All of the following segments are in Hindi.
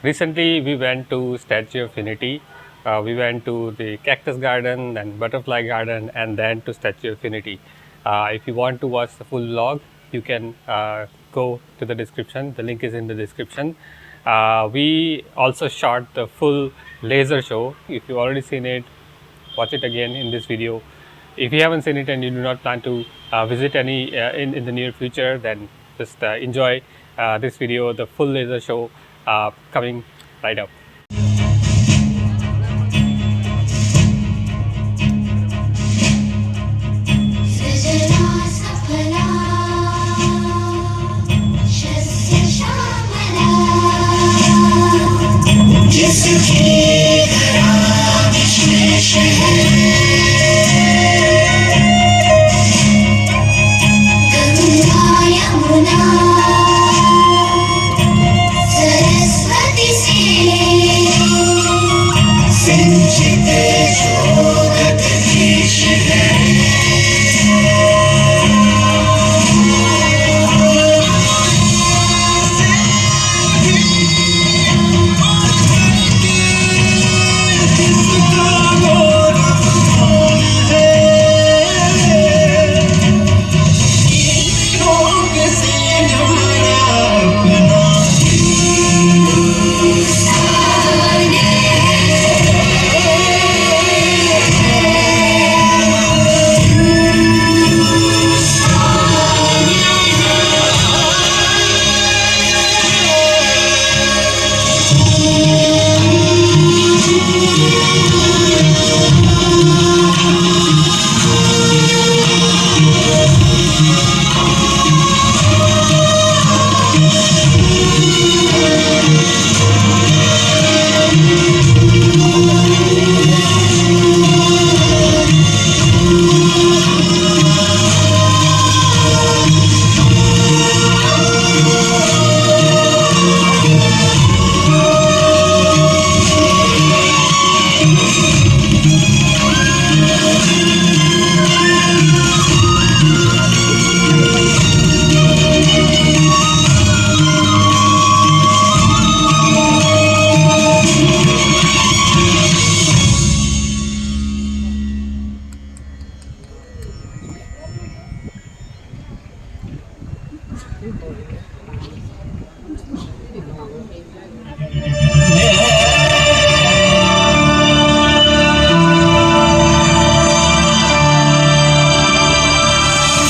Recently, we went to Statue of Unity. We went to the Cactus Garden, then Butterfly Garden, and then to Statue of Unity. If you want to watch the full vlog, you can go to the description. The link is in the description. We also shot the full laser show. If you've already seen it, watch it again in this video. If you haven't seen it and you do not plan to visit any in the near future, then just enjoy this video, the full laser show coming right up.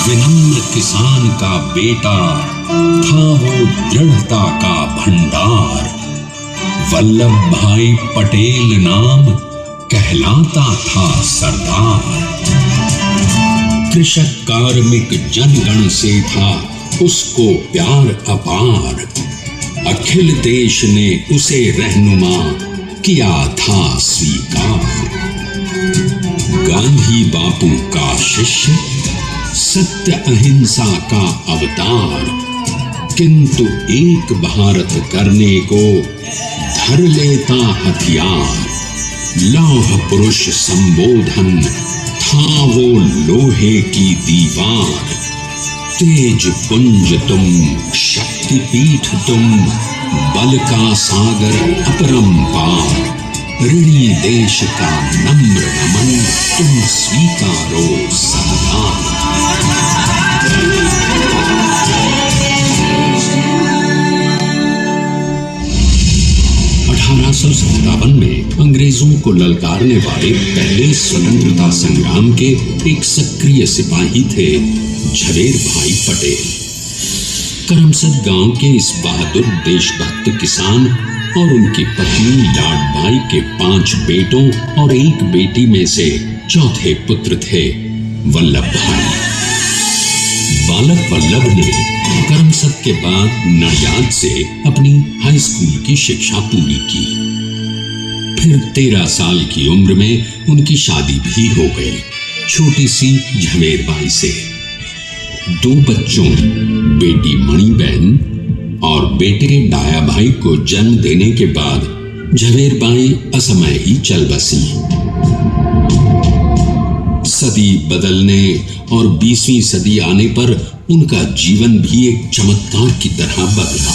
विनम्र किसान का बेटा था वो दृढ़ता का भंडार। वल्लभ भाई पटेल नाम कहलाता था सरदार। कृषक कार्मिक जनगण से था उसको प्यार अपार। अखिल देश ने उसे रहनुमा किया था स्वीकार। गांधी बापू का शिष्य, सत्य अहिंसा का अवतार, किंतु एक भारत करने को धर लेता हथियार। लौह पुरुष संबोधन था वो लोहे की दीवार। तेज पुंज तुम, शक्ति पीठ तुम, बल का सागर अपरंपार। ऋणी देश का नम्र नमन तुम स्वीकारो सरदार। 1857 में अंग्रेजों को ललकारने वाले पहले स्वतंत्रता संग्राम के एक सक्रिय सिपाही थे झवेर भाई पटेल। करमसद गांव के इस बहादुर देशभक्त किसान और उनकी पत्नी लाडबाई के 5 बेटों और 1 बेटी में से चौथे पुत्र थे वल्लभ भाई। बालक वल्लभ ने करमसद के बाद नडियाद से अपनी हाई स्कूल की शिक्षा पूरी की। फिर 13 साल की उम्र में उनकी शादी भी हो गई, छोटी सी झवेर बाई से। 2 बच्चों, बेटी मणिबेन और बेटे डाया भाई को जन्म देने के बाद झवेर बाई असमय ही चल बसी। सदी बदलने और 20वीं सदी आने पर उनका जीवन भी एक चमत्कार की तरह बदला।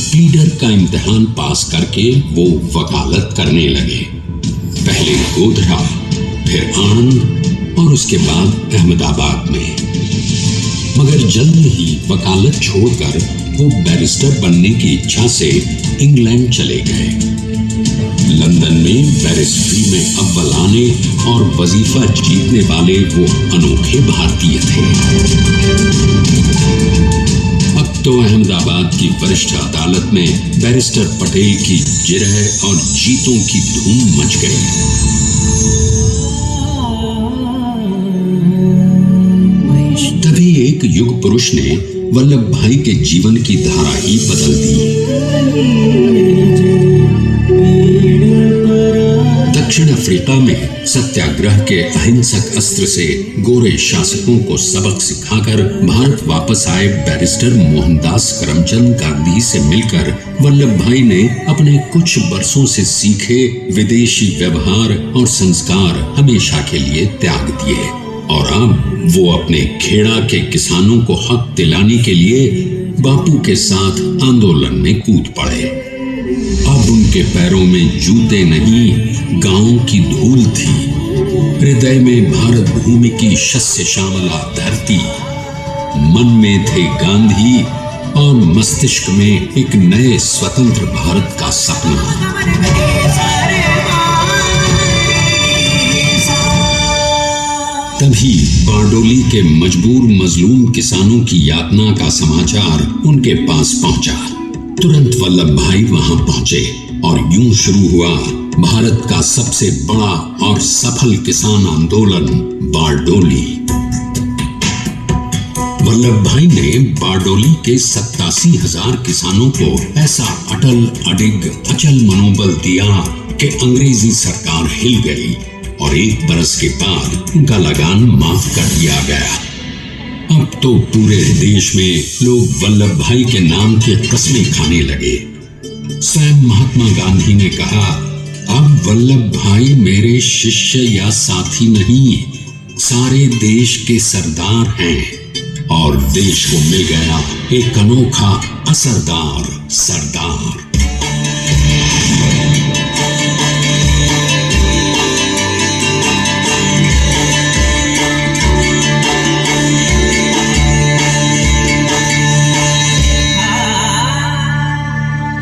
प्लीडर का इम्तिहान पास करके वो वकालत करने लगे। पहले गोधरा, फिर आणंद और उसके बाद अहमदाबाद में। मगर जल्द ही वकालत छोड़कर वो बैरिस्टर बनने की इच्छा से इंग्लैंड चले गए। लंदन में बैरिस्ट्री में अव्वल आने और वजीफा जीतने वाले वो अनोखे भारतीय थे। अब तो अहमदाबाद की वरिष्ठ अदालत में बैरिस्टर पटेल की जिरह और जीतों की धूम मच गई। तभी एक युग पुरुष ने वल्लभ भाई के जीवन की धारा ही बदल दी। दक्षिण अफ्रीका में सत्याग्रह के अहिंसक अस्त्र से गोरे शासकों को सबक सिखाकर भारत वापस आए बैरिस्टर मोहनदास करमचंद गांधी से मिलकर वल्लभ भाई ने अपने कुछ बरसों से सीखे विदेशी व्यवहार और संस्कार हमेशा के लिए त्याग दिए और अब वो अपने खेड़ा के किसानों को हक दिलाने के लिए बापू के साथ आंदोलन में कूद पड़े। अब उनके पैरों में जूते नहीं, गांव की धूल थी। हृदय में भारत भूमि की शस्य श्यामला धरती। मन में थे गांधी और मस्तिष्क में एक नए स्वतंत्र भारत का सपना। तभी बारडोली के मजबूर मजलूम किसानों की यातना का समाचार उनके पास पहुंचा। तुरंत वल्लभ भाई वहां पहुंचे और यूं शुरू हुआ भारत का सबसे बड़ा और सफल किसान आंदोलन बारडोली। वल्लभ भाई ने बारडोली के 87,000 किसानों को ऐसा अटल अडिग अचल मनोबल दिया कि अंग्रेजी सरकार हिल गई और 1 बरस के बाद उनका लगान माफ कर दिया गया। अब तो पूरे देश में लोग वल्लभ भाई के नाम की कस्में खाने लगे। स्वयं महात्मा गांधी ने कहा, अब वल्लभ भाई मेरे शिष्य या साथी नहीं, सारे देश के सरदार हैं और देश को मिल गया एक अनोखा असरदार सरदार।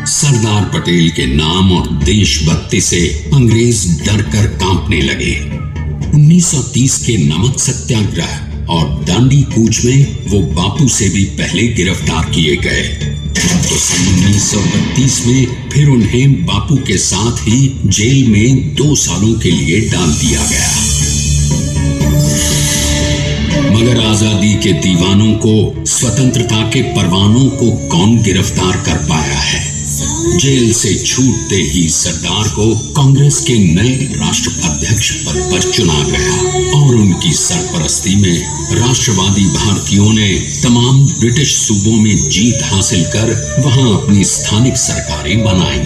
सरदार पटेल के नाम और देशभक्ति से अंग्रेज डर कर कांपने लगे। 1930 के नमक सत्याग्रह और दांडी कूच में वो बापू से भी पहले गिरफ्तार किए गए। तो सन 1932 में फिर उन्हें बापू के साथ ही जेल में 2 सालों के लिए डाल दिया गया। मगर आजादी के दीवानों को, स्वतंत्रता के परवानों को कौन गिरफ्तार कर पाया है? जेल से छूटते ही सरदार को कांग्रेस के नए राष्ट्राध्यक्ष पद पर चुना गया और उनकी सरपरस्ती में राष्ट्रवादी भारतीयों ने तमाम ब्रिटिश सूबों में जीत हासिल कर वहां अपनी स्थानिक सरकारें बनाई।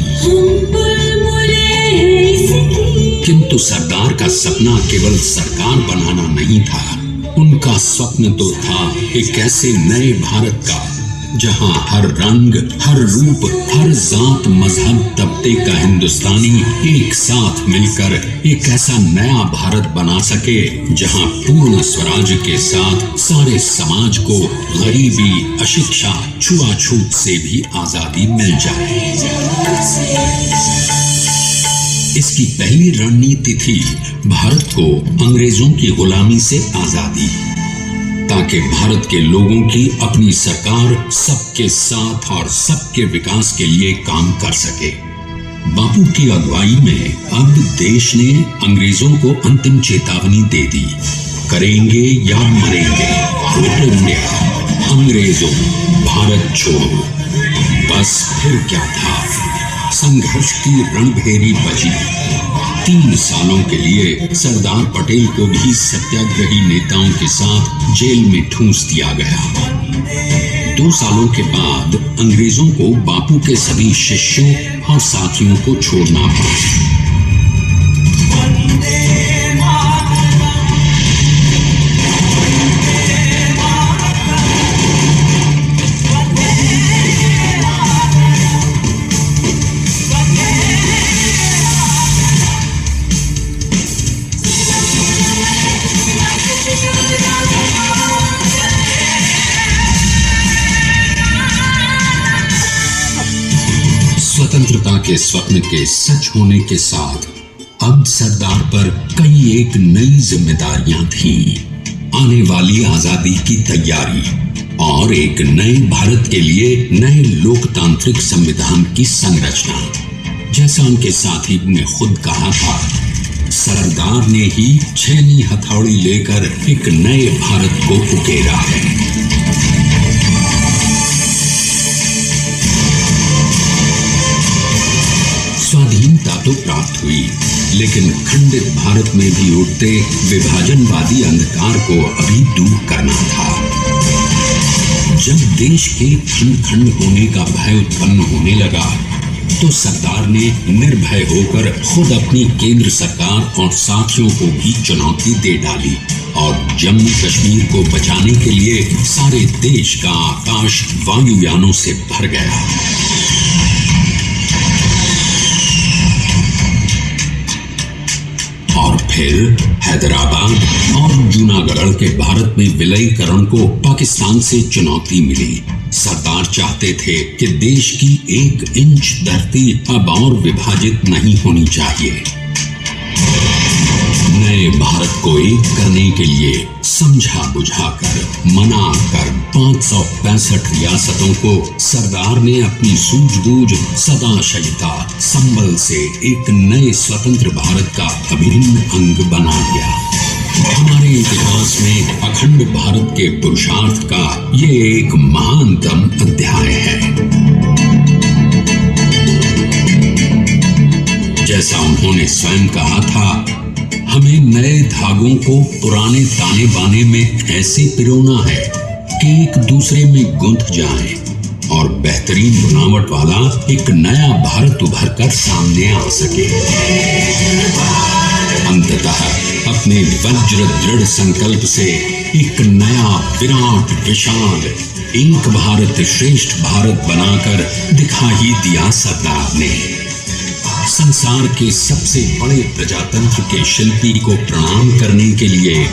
किंतु सरदार का सपना केवल सरकार बनाना नहीं था, उनका स्वप्न तो था एक ऐसे नए भारत का जहां हर रंग, हर रूप, हर जात, मजहब, तबके का हिंदुस्तानी एक साथ मिलकर एक ऐसा नया भारत बना सके जहां पूर्ण स्वराज के साथ सारे समाज को गरीबी, अशिक्षा, छुआछूत से भी आजादी मिल जाए। इसकी पहली रणनीति थी भारत को अंग्रेजों की गुलामी से आजादी, ताकि भारत के लोगों की अपनी सरकार सबके साथ और सबके विकास के लिए काम कर सके। बापू की अगुवाई में अब देश ने अंग्रेजों को अंतिम चेतावनी दे दी, करेंगे या मरेंगे, क्विट इंडिया, अंग्रेजों, भारत छोड़ो। बस फिर क्या था, संघर्ष की रणभेरी बजी। 3 सालों के लिए सरदार पटेल को भी सत्याग्रही नेताओं के साथ जेल में ठूंस दिया गया। 2 सालों के बाद अंग्रेजों को बापू के सभी शिष्यों और साथियों को छोड़ना पड़ा। स्वतंत्रता के स्वप्न के सच होने के साथ अब सरदार पर कई एक नई जिम्मेदारियां थीं। आने वाली आजादी की तैयारी और एक नए भारत के लिए नए लोकतांत्रिक संविधान की संरचना। जैसा उनके साथी ने खुद कहा था, सरदार ने ही छेनी हथौड़ी लेकर एक नए भारत को उकेरा है। स्वाधीनता तो प्राप्त हुई, लेकिन खंडित भारत में भी उठते विभाजनवादी अंधकार को अभी दूर करना था। जब देश के खंड खंड होने का भय उत्पन्न होने लगा, तो सरदार ने निर्भय होकर खुद अपनी केंद्र सरकार और साथियों को भी चुनौती दे डाली और जम्मू कश्मीर को बचाने के लिए सारे देश का आकाश वायुयानों से भर गया। और फिर हैदराबाद और जूनागढ़ के भारत में विलयीकरण को पाकिस्तान से चुनौती मिली। सरदार चाहते थे कि देश की 1 इंच धरती अब और विभाजित नहीं होनी चाहिए। नए भारत को एक करने के लिए समझा बुझाकर मनाकर 565 रियासतों को सरदार ने अपनी सूझबूझ सदाशयता संबल से एक नए स्वतंत्र भारत का अभिन्न अंग बना दिया। हमारे इतिहास में अखंड भारत के पुरुषार्थ का ये एक महानतम अध्याय है। जैसा उन्होंने स्वयं कहा था, हमें नए धागों को पुराने ताने बाने में ऐसे पिरोना है कि एक दूसरे में गुंथ जाएं और बेहतरीन बनावट वाला एक नया भारत उभर कर सामने आ सके। अंततः अपने वज्र दृढ़ संकल्प से एक नया विराट विशाल एक भारत श्रेष्ठ भारत बनाकर दिखा ही दिया सरदार ने। संसार के सबसे बड़े प्रजातंत्र के शिल्पी को प्रणाम करने के लिए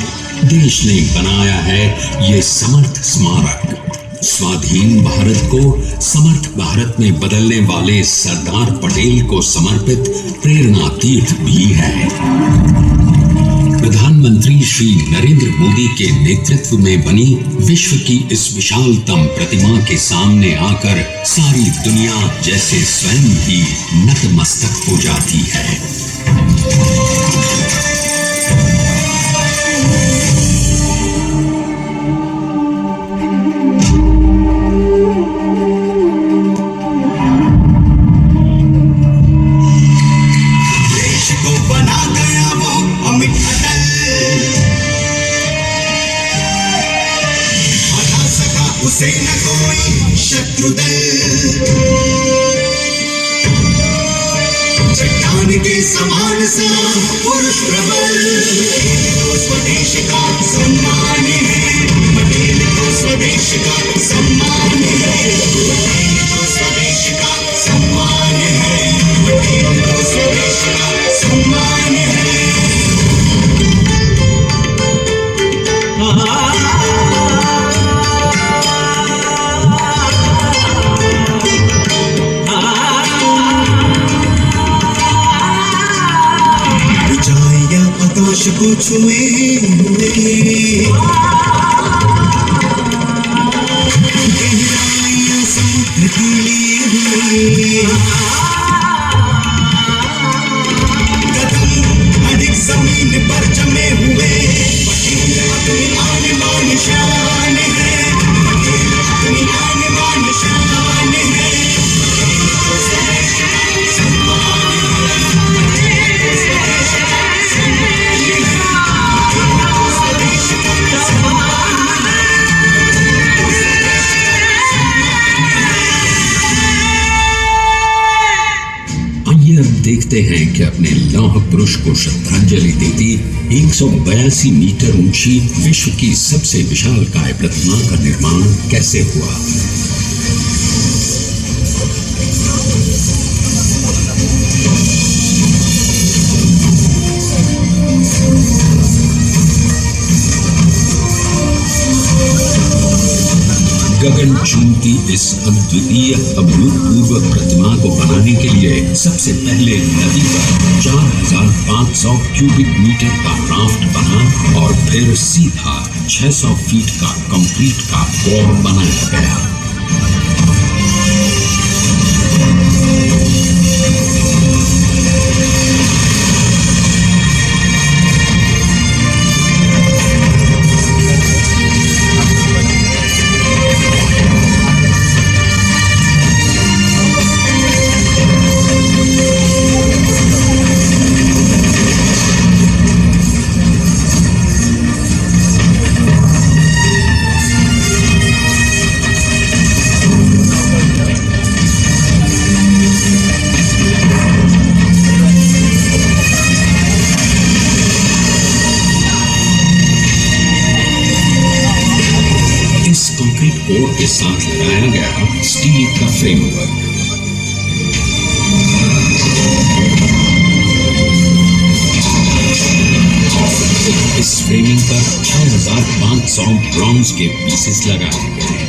देश ने बनाया है ये समर्थ स्मारक। स्वाधीन भारत को समर्थ भारत में बदलने वाले सरदार पटेल को समर्पित प्रेरणा तीर्थ भी है। प्रधानमंत्री श्री नरेंद्र मोदी के नेतृत्व में बनी विश्व की इस विशालतम प्रतिमा के सामने आकर सारी दुनिया जैसे स्वयं ही नतमस्तक हो जाती है। उसे न कोई शत्रु दल, चट्टान के समान सा पुरुष प्रबल। पटेल को स्वदेश का सम्मान है, पटेल को स्वदेश का सम्मान है, पटेल को स्वदेश का सम्मान है, पटेल को स्वदेश का सम्मान है। आकाश को छुए हुए गहराइयां समुद्र की लिए हुए कदम अडिग जमीन पर जमे हुए। पटेल अपनी आन बान शान है, पटेल अपनी आन बान शान है, पटेल को स्वदेश का सम्मान है, पटेल को स्वदेश का सम्मान है, पटेल को स्वदेश का सम्मान है, पटेल को स्वदेश का सम्मान है। आइए अब देखते हैं कि अपने लौह पुरुष को श्रद्धांजलि देती 182 मीटर ऊंची विश्व की सबसे विशालकाय प्रतिमा का निर्माण कैसे हुआ। गगन चूमती इस अद्वितीय अभूतपूर्व प्रतिमा को बनाने के लिए सबसे पहले नदी पर 4,500 क्यूबिक मीटर का राफ्ट बना और फिर सीधा 600 फीट का कंक्रीट का कोर बनाया गया। कंक्रीट कोर के साथ लगाया गया स्टील का फ्रेमवर्क। इस फ्रेमिंग पर 6,500 ब्रॉन्ज के पीसेस लगाए गए।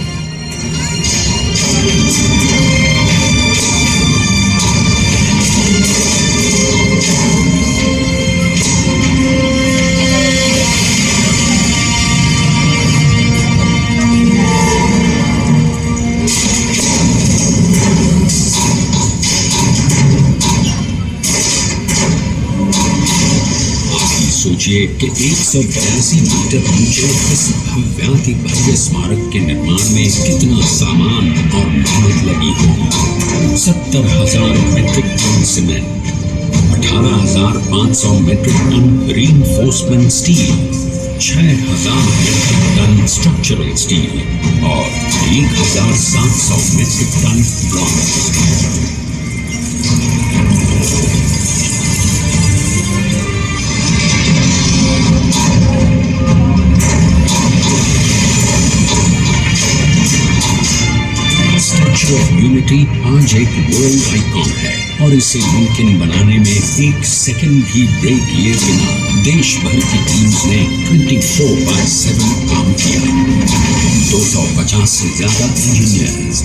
सोचिए कि 182 मीटर ऊंचे इस भव्याति भव्य स्मारक के निर्माण में कितना सामान और मेहनत लगी होगी। 70,000 metric ton cement, 18,500 metric ton reinforcement steel, 6,000 metric ton structural steel और 1,700 metric ton bronze. Statue of Unity आज एक वर्ल्ड आइकॉन है और इसे मुमकिन बनाने में एक सेकंड भी ब्रेक लिए बिना देश भर की टीम्स ने 24/7 काम किया। 250 से ज्यादा इंजीनियर्स,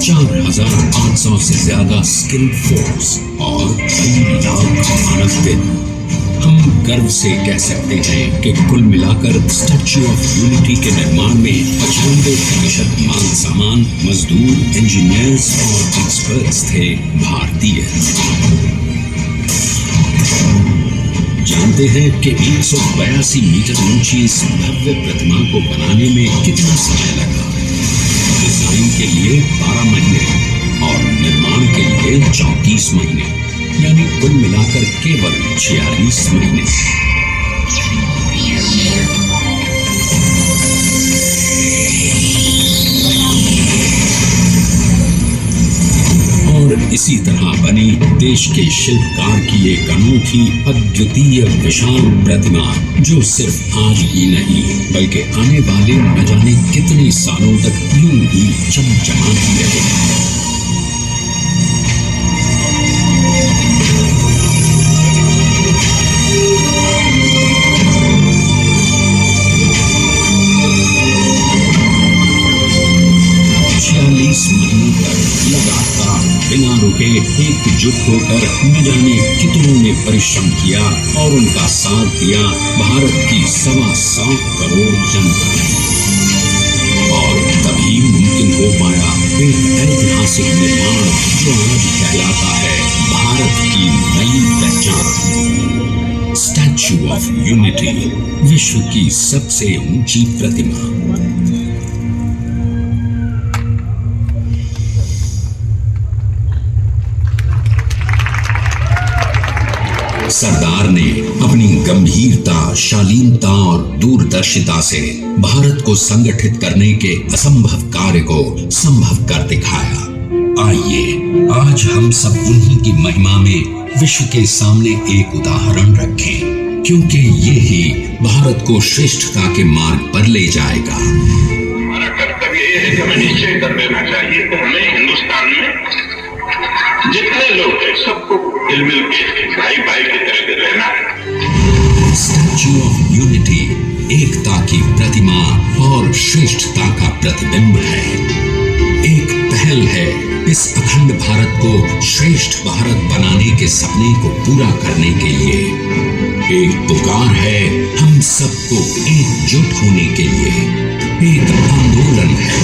4,500 से ज्यादा स्किल्ड फोर्स और कई लाख मानव दिन। हम गर्व से कह सकते हैं कि कुल मिलाकर स्टैच्यू ऑफ यूनिटी के निर्माण में 95% माल सामान, मजदूर, इंजीनियर्स और एक्सपर्ट्स थे भारतीय। जानते हैं कि 182 मीटर ऊंची इस भव्य प्रतिमा को बनाने में कितना समय लगा? डिजाइन के लिए 12 महीने और निर्माण के लिए 34 महीने, यानी कुल मिलाकर केवल 46 महीने। और इसी तरह बनी देश के शिल्पकार की एक अनूठी अद्वितीय विशाल प्रतिमा, जो सिर्फ आज ही नहीं बल्कि आने वाले न जाने कितने सालों तक यूं ही चमचमाती रहेगी। महीनों तक लगातार बिना रुके एकजुट होकर न जाने कितनों ने परिश्रम किया और उनका साथ दिया भारत की 125 करोड़ जनता ने। और तभी मुमकिन हो पाया एक ऐतिहासिक निर्माण जो आज कहलाता है भारत की नई पहचान। स्टैच्यू ऑफ यूनिटी, विश्व की सबसे ऊंची प्रतिमा। सरदार ने अपनी गंभीरता, शालीनता और दूरदर्शिता से भारत को संगठित करने के असंभव कार्य को संभव कर दिखाया। आइए आज हम सब उन्हीं की महिमा में विश्व के सामने एक उदाहरण रखें, क्योंकि ये ही भारत को श्रेष्ठता के मार्ग पर ले जाएगा। हमारा कर्तव्य ये है कि हमें निश्चय कर लेना चाहिए कि हमें हिंदुस्तान में जितने लोग हैं सबको मिल के भाई भाई की तरह रहना है। स्टैच्यू ऑफ यूनिटी, एकता की प्रतिमा और और श्रेष्ठता का प्रतिबिंब है। एक पहल है इस अखंड भारत को श्रेष्ठ भारत बनाने के सपने को पूरा करने के लिए। एक पुकार है हम सबको एकजुट होने के लिए। एक आंदोलन है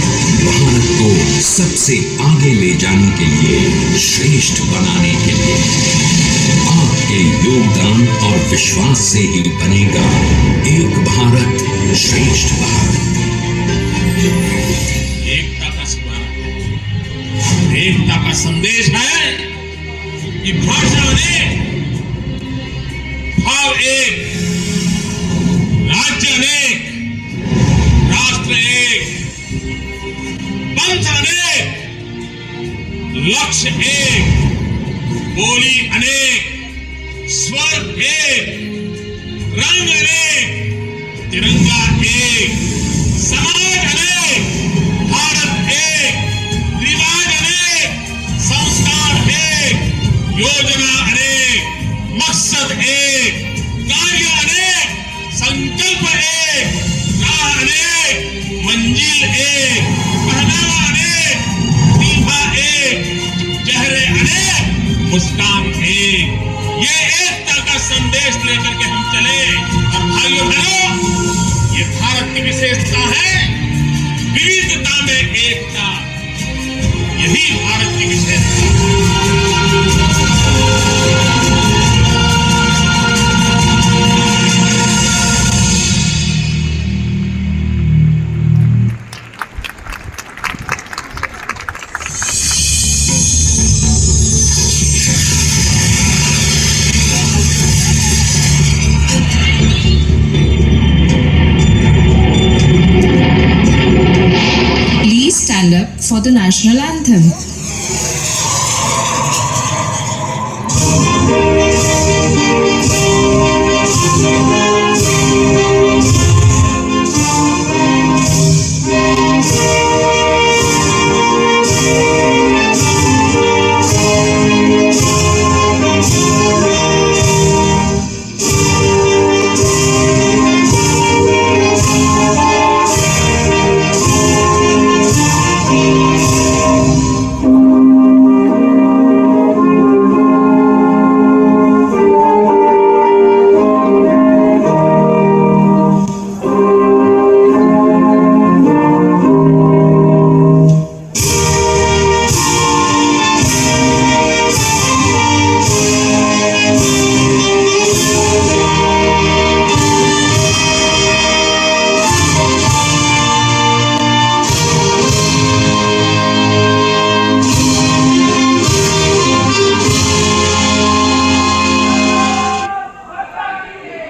भारत को सबसे आगे ले जाने के लिए, श्रेष्ठ बनाने के लिए। आपके योगदान और विश्वास से ही बनेगा एक भारत श्रेष्ठ भारत। एकता का स्मारक है, एकता का संदेश है कि भाषा अनेक, भाव एक, राज्य अनेक, राष्ट्र एक, पंथ अनेक, लक्ष्य एक, बोली अनेक, स्वर एक, रंग अनेक, तिरंगा एक, समाज अनेक, भारत एक, रिवाज अनेक, संस्कार एक, योजना अनेक, मकसद एक, कार्य अनेक, संकल्प एक, राह अनेक, मंजिल एक, पहनावा अनेक, प्रतिभा एक, चेहरे अनेक, मुस्कान एक। ये एकता का संदेश लेकर के हम चले। और भाइयों बहनों, ये भारत की विशेषता है, विविधता में एकता। यही भारत की विशेषता Stand up for the national anthem.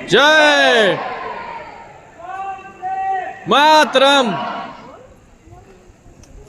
जय मातरम।